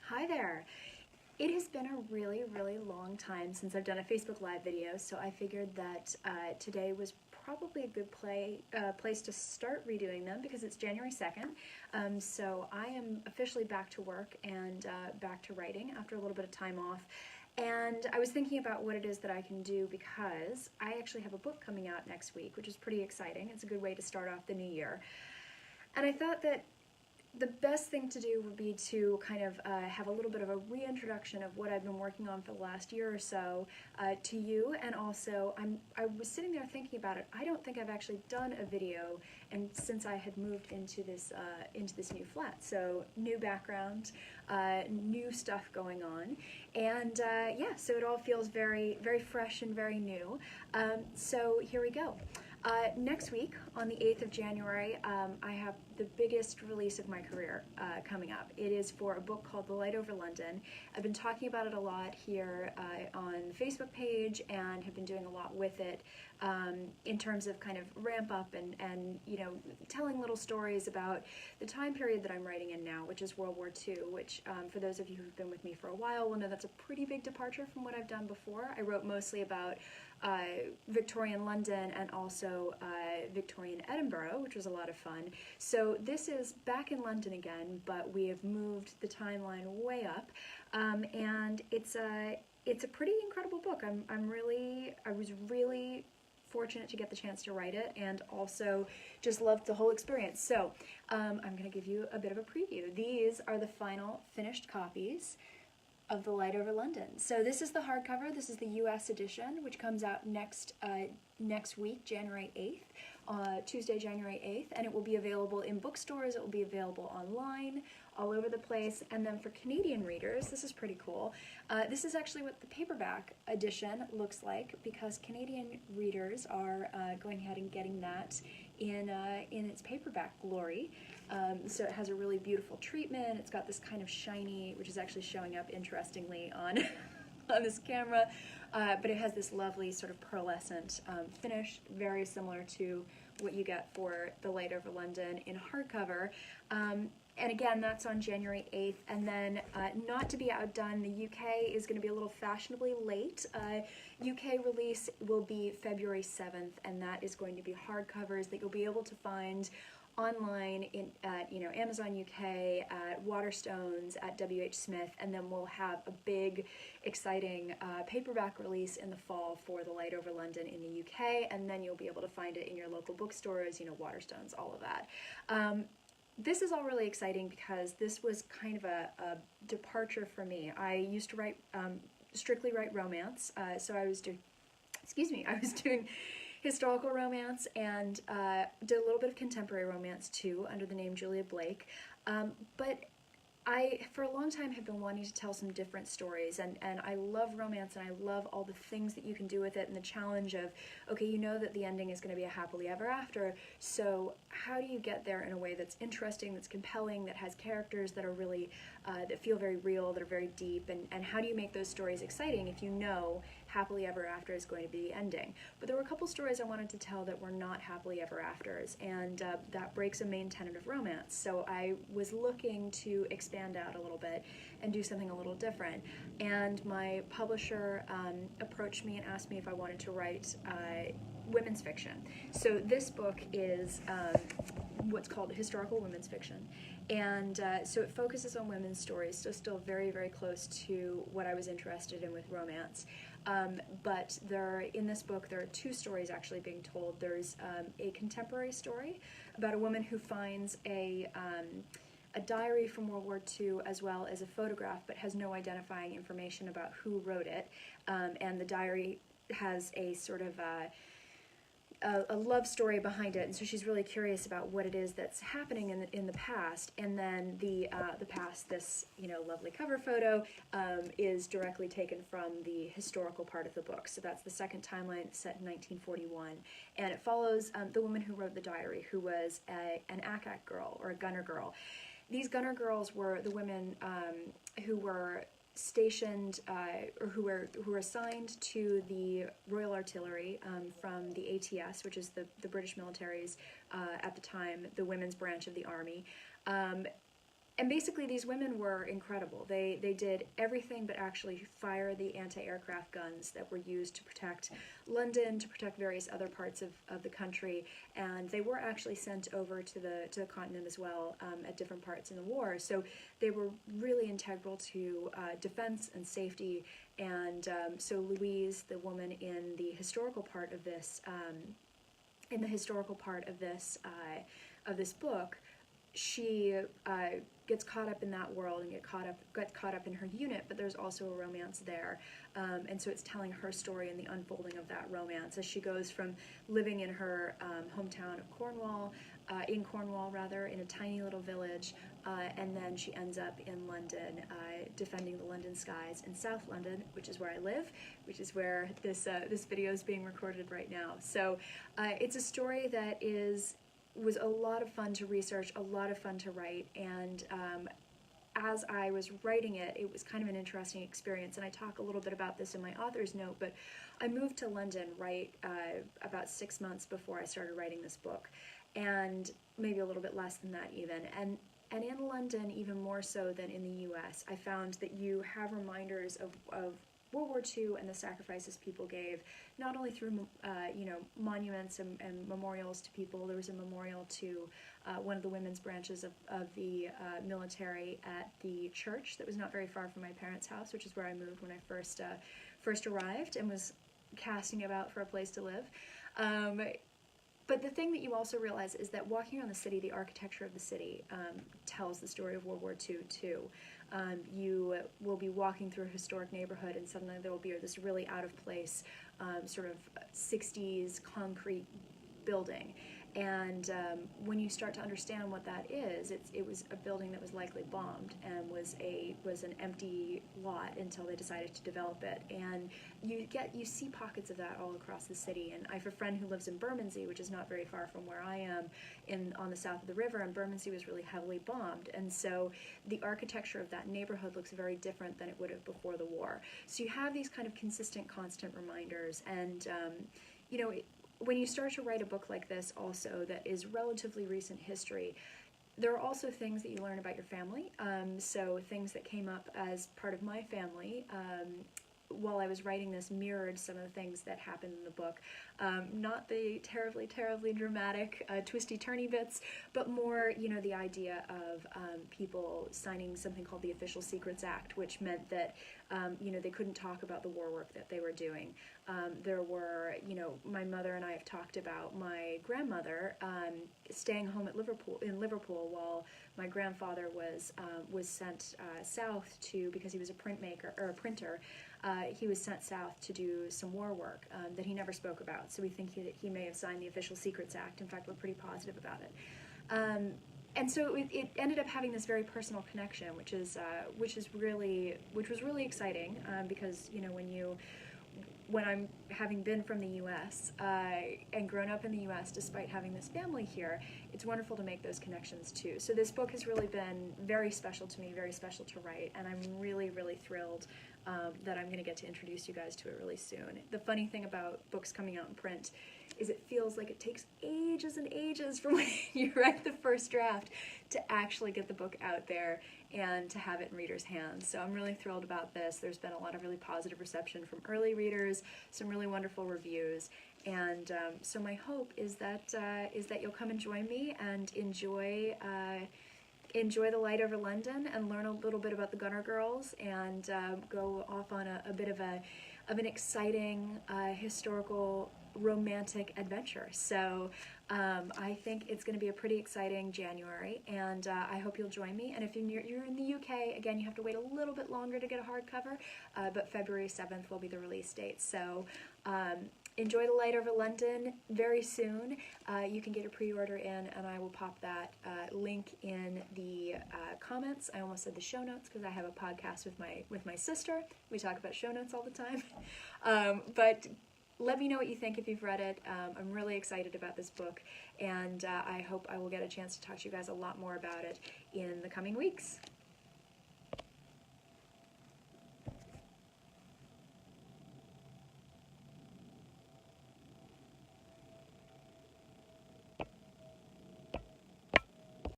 Hi there. It has been a really long time since I've done a Facebook Live video, so I figured that today was probably a good place to start redoing them because it's January 2nd. So I am officially back to work and back to writing after a little bit of time off. And I was thinking about what it is that I can do because I actually have a book coming out next week, which is pretty exciting. It's a good way to start off the new year. And I thought that the best thing to do would be to kind of have a little bit of a reintroduction of what I've been working on for the last year or so to you, and also I was sitting there thinking about it. I don't think I've actually done a video, and since I had moved into this new flat, so new background, new stuff going on, and yeah, so it all feels very fresh and very new. So here we go. Next week, on the 8th of January, I have the biggest release of my career coming up. It is for a book called The Light Over London. I've been talking about it a lot here on the Facebook page and have been doing a lot with it in terms of kind of ramp up and you know, telling little stories about the time period that I'm writing in now, which is World War II, which for those of you who've been with me for a while will know that's a pretty big departure from what I've done before. I wrote mostly about Victorian London and also Victorian Edinburgh, which was a lot of fun. So this is back in London again, but we have moved the timeline way up, and it's a pretty incredible book. I was really fortunate to get the chance to write it, and also just loved the whole experience. So I'm going to give you a bit of a preview. These are the final finished copies of The Light Over London. So this is the hardcover. This is the US edition, which comes out next week, January 8th, Tuesday, January 8th, and it will be available in bookstores. It will be available online, all over the place. And then for Canadian readers, this is pretty cool. This is actually what the paperback edition looks like, because Canadian readers are going ahead and getting that in its paperback glory. So it has a really beautiful treatment. It's got this kind of shiny, which is actually showing up interestingly on on this camera, but it has this lovely sort of pearlescent finish, very similar to what you get for The Light Over London in hardcover. And again, that's on January 8th. And then, not to be outdone, the UK is going to be a little fashionably late. UK release will be February 7th, and that is going to be hardcovers that you'll be able to find online at Amazon UK, at Waterstones, at WH Smith, and then we'll have a big, exciting paperback release in the fall for The Light Over London in the UK, and then you'll be able to find it in your local bookstores, Waterstones, all of that. This is all really exciting because this was kind of a departure for me. I used to strictly write romance, so I was doing historical romance and did a little bit of contemporary romance too under the name Julia Blake. But I, for a long time, have been wanting to tell some different stories, and I love romance, and I love all the things that you can do with it, and the challenge of, okay, you know that the ending is going to be a happily ever after, so how do you get there in a way that's interesting, that's compelling, that has characters that are really, that feel very real, that are very deep, and how do you make those stories exciting if you know happily ever after is going to be the ending? But there were a couple stories I wanted to tell that were not happily ever afters, and that breaks a main tenet of romance, so I was looking to expand out a little bit and do something a little different. And my publisher approached me and asked me if I wanted to write women's fiction. So this book is what's called historical women's fiction. And so it focuses on women's stories, so still very close to what I was interested in with romance. But in this book, there are two stories actually being told. There's a contemporary story about a woman who finds a diary from World War II as well as a photograph, but has no identifying information about who wrote it. And the diary has a sort of a love story behind it, and so she's really curious about what it is that's happening in the past. And then the past, this lovely cover photo, is directly taken from the historical part of the book. So that's the second timeline, set in 1941, and it follows the woman who wrote the diary, who was an ACAC girl, or a gunner girl. These gunner girls were the women who were stationed or who were assigned to the Royal Artillery from the ATS, which is the British military's at the time, the women's branch of the army. And basically these women were incredible. They did everything but actually fire the anti-aircraft guns that were used to protect London, to protect various other parts of the country, and they were actually sent over to the continent as well, at different parts in the war. So they were really integral to defense and safety. And so Louise, the woman in the historical part of this, of this book, she gets caught up in that world and gets caught up in her unit, but there's also a romance there, and so it's telling her story and the unfolding of that romance as she goes from living in her hometown of Cornwall, in a tiny little village, and then she ends up in London, defending the London skies in South London, which is where I live, which is where this video is being recorded right now. So it's a story that was a lot of fun to research, a lot of fun to write, and as I was writing it, it was kind of an interesting experience, and I talk a little bit about this in my author's note, but I moved to London about 6 months before I started writing this book, and maybe a little bit less than that even, and in London, even more so than in the US, I found that you have reminders of World War II and the sacrifices people gave, not only through monuments and memorials to people. There was a memorial to one of the women's branches of the military at the church that was not very far from my parents' house, which is where I moved when I first arrived and was casting about for a place to live. But the thing that you also realize is that walking around the city, the architecture of the city tells the story of World War II too. You will be walking through a historic neighborhood and suddenly there will be this really out of place sort of 60s concrete building. And when you start to understand what that is, it was a building that was likely bombed and was an empty lot until they decided to develop it. And you see pockets of that all across the city. And I have a friend who lives in Bermondsey, which is not very far from where I am, on the south of the river, and Bermondsey was really heavily bombed. And so the architecture of that neighborhood looks very different than it would have before the war. So you have these kind of consistent, constant reminders, and when you start to write a book like this also that is relatively recent history, there are also things that you learn about your family. So things that came up as part of my family while I was writing this mirrored some of the things that happened in the book. Not the terribly, terribly dramatic twisty-turny bits, but more, the idea of people signing something called the Official Secrets Act, which meant that, they couldn't talk about the war work that they were doing. There were, my mother and I have talked about my grandmother staying home in Liverpool while my grandfather was sent south because he was a printer. He was sent south to do some war work that he never spoke about. So we think that he may have signed the Official Secrets Act. In fact, we're pretty positive about it. And so it ended up having this very personal connection, which was really exciting because when I'm having been from the U.S. And grown up in the U.S. despite having this family here, it's wonderful to make those connections too. So this book has really been very special to me, very special to write, and I'm really, really thrilled that I'm going to get to introduce you guys to it really soon. The funny thing about books coming out in print is it feels like it takes ages and ages from when you write the first draft to actually get the book out there and to have it in readers' hands. So I'm really thrilled about this. There's been a lot of really positive reception from early readers, some really wonderful reviews, and so my hope is that you'll come and join me and enjoy the light over London and learn a little bit about the Gunner Girls and go off on a bit of an exciting historical romantic adventure. So I think it's going to be a pretty exciting January, and I hope you'll join me. And if you're in the UK, again, you have to wait a little bit longer to get a hardcover, but February 7th will be the release date. So enjoy the light over London very soon. You can get a pre-order in, and I will pop that link in the comments. I almost said the show notes because I have a podcast with my sister. We talk about show notes all the time. But let me know what you think if you've read it. I'm really excited about this book, and I hope I will get a chance to talk to you guys a lot more about it in the coming weeks.